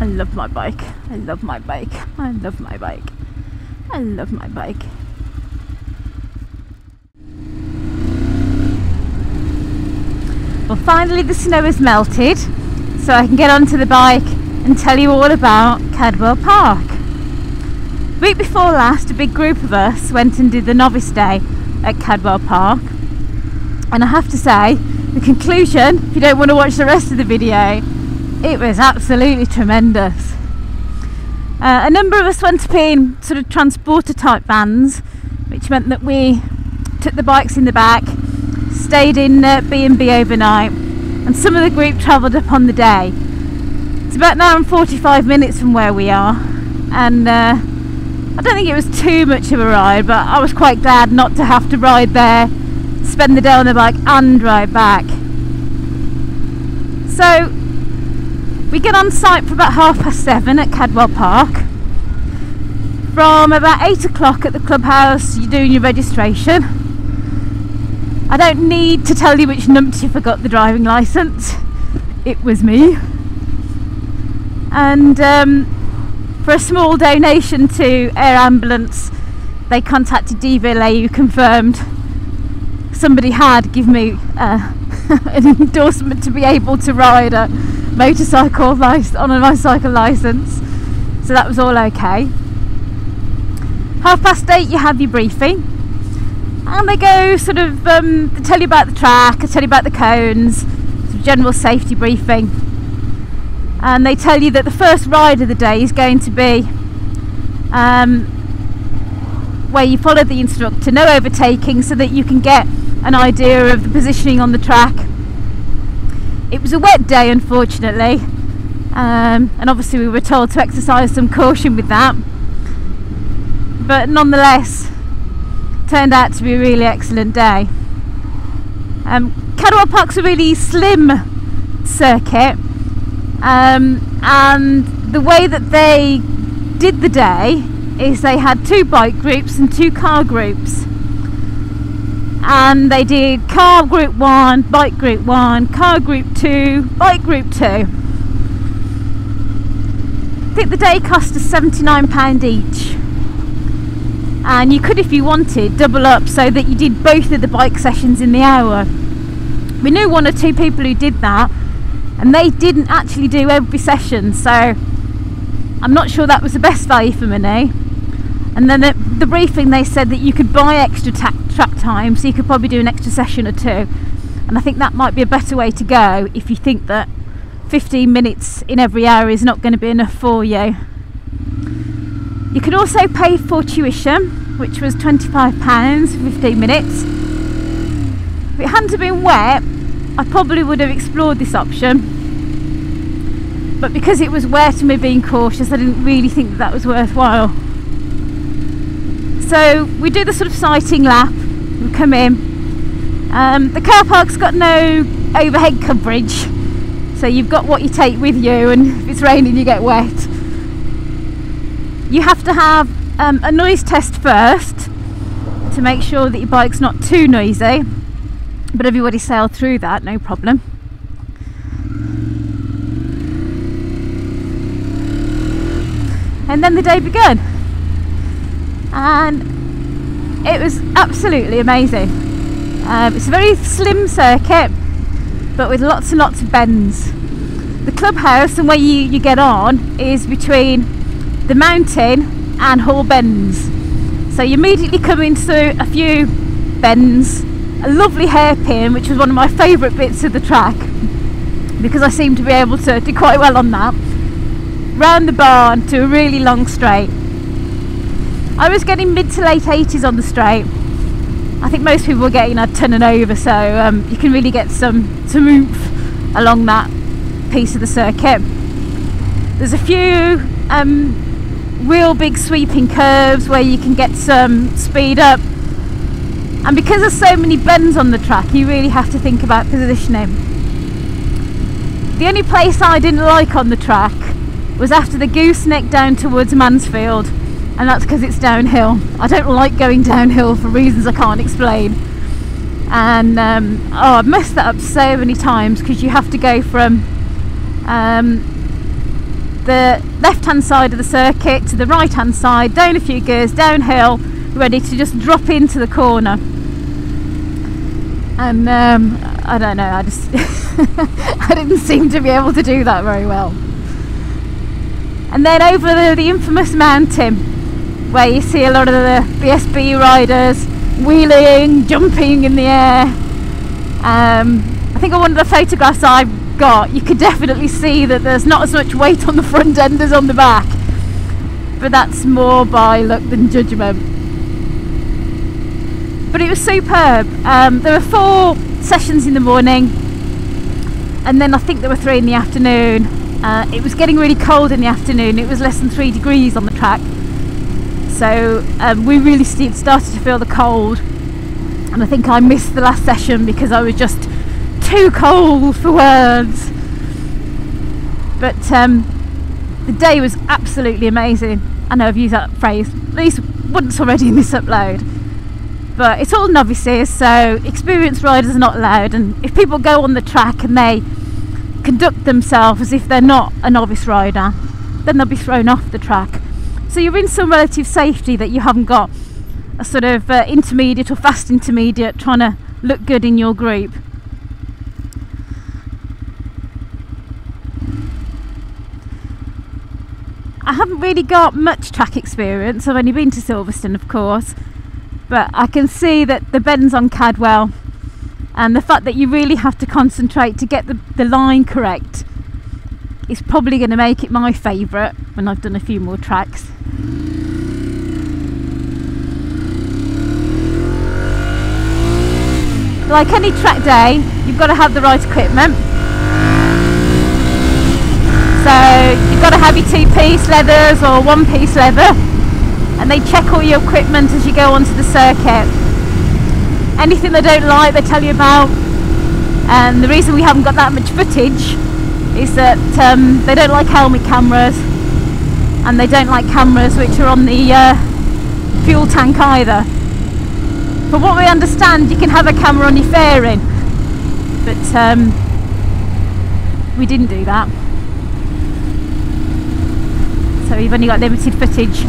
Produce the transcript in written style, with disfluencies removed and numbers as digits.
love my bike. I love my bike. I love my bike. I love my bike. Well, finally the snow has melted, so I can get onto the bike and tell you all about Cadwell Park. Week before last, a big group of us went and did the Novice Day at Cadwell Park, and I have to say, the conclusion, if you don't want to watch the rest of the video, it was absolutely tremendous. A number of us went up in sort of transporter type vans, which meant that we took the bikes in the back, stayed in B&B overnight, and some of the group travelled up on the day. It's about an hour and 45 minutes from where we are, and I don't think it was too much of a ride, but I was quite glad not to have to ride there, spend the day on the bike and ride back. So we get on site for about 7:30 at Cadwell Park. From about 8 o'clock at the clubhouse, you're doing your registration. I don't need to tell you which numpty forgot the driving licence. It was me. And for a small donation to Air Ambulance, they contacted DVLA, who confirmed somebody had given me an endorsement to be able to ride a motorcycle on a motorcycle licence, so that was all okay. 8:30 you have your briefing, and they go sort of they tell you about the track, they tell you about the cones, sort of general safety briefing, and they tell you that the first ride of the day is going to be where you follow the instructor, no overtaking, so that you can get an idea of the positioning on the track. It was a wet day, unfortunately, and obviously we were told to exercise some caution with that, but nonetheless turned out to be a really excellent day. Cadwell Park's a really slim circuit, and the way that they did the day is they had 2 bike groups and 2 car groups, and they did car group 1, bike group 1, car group 2, bike group 2. I think the day cost us £79 each, and you could, if you wanted, double up so that you did both of the bike sessions in the hour. We knew 1 or 2 people who did that, and they didn't actually do every session, so I'm not sure that was the best value for money. And then at the briefing they said that you could buy extra track time, so you could probably do an extra session or 2, and I think that might be a better way to go if you think that 15 minutes in every hour is not going to be enough for you. You could also pay for tuition, which was £25 for 15 minutes. If it hadn't have been wet, I probably would have explored this option, but because it was wet and we're being cautious, I didn't really think that was worthwhile. So we do the sort of sighting lap, we come in. The car park's got no overhead coverage, so you've got what you take with you, and if it's raining you get wet. You have to have a noise test first to make sure that your bike's not too noisy, but everybody sailed through that, no problem. And then the day began, and it was absolutely amazing. It's a very slim circuit, but with lots and lots of bends. The clubhouse and where you get on is between the mountain and Hall Bends, so you immediately come into a few bends, a lovely hairpin, which was one of my favourite bits of the track because I seem to be able to do quite well on that, round the barn to a really long straight. I was getting mid to late 80s on the straight. I think most people were getting a ton and over, so you can really get some oomph along that piece of the circuit. There's a few real big sweeping curves where you can get some speed up, and because there's so many bends on the track, you really have to think about positioning. The only place I didn't like on the track was after the gooseneck down towards Mansfield, and that's because it's downhill. I don't like going downhill for reasons I can't explain, and I've messed that up so many times because you have to go from the left hand side of the circuit to the right hand side, down a few gears, downhill, ready to just drop into the corner. And I don't know, I just I didn't seem to be able to do that very well. And then over the infamous mountain, where you see a lot of the BSB riders wheeling, jumping in the air. I think on one of the photographs I've got, you could definitely see that there's not as much weight on the front end as on the back, but that's more by luck than judgment. But it was superb. There were 4 sessions in the morning, and then I think there were 3 in the afternoon. It was getting really cold in the afternoon. It was less than 3 degrees on the track, so we really started to feel the cold, and I think I missed the last session because I was just too cold for words. But the day was absolutely amazing. I know I've used that phrase at least once already in this upload, but it's all novices, so experienced riders are not allowed. And if people go on the track and they conduct themselves as if they're not a novice rider, then they'll be thrown off the track. So you're in some relative safety that you haven't got a sort of intermediate or fast intermediate trying to look good in your group. I haven't really got much track experience. I've only been to Silverstone, of course, but I can see that the bends on Cadwell and the fact that you really have to concentrate to get the line correct is probably going to make it my favourite when I've done a few more tracks. Like any track day, you've got to have the right equipment. So you've got to have your 2-piece leathers or 1-piece leather, and they check all your equipment as you go onto the circuit. Anything they don't like, they tell you about. And the reason we haven't got that much footage is that they don't like helmet cameras, and they don't like cameras which are on the fuel tank either. From what we understand, you can have a camera on your fairing, but we didn't do that, so we've only got limited footage.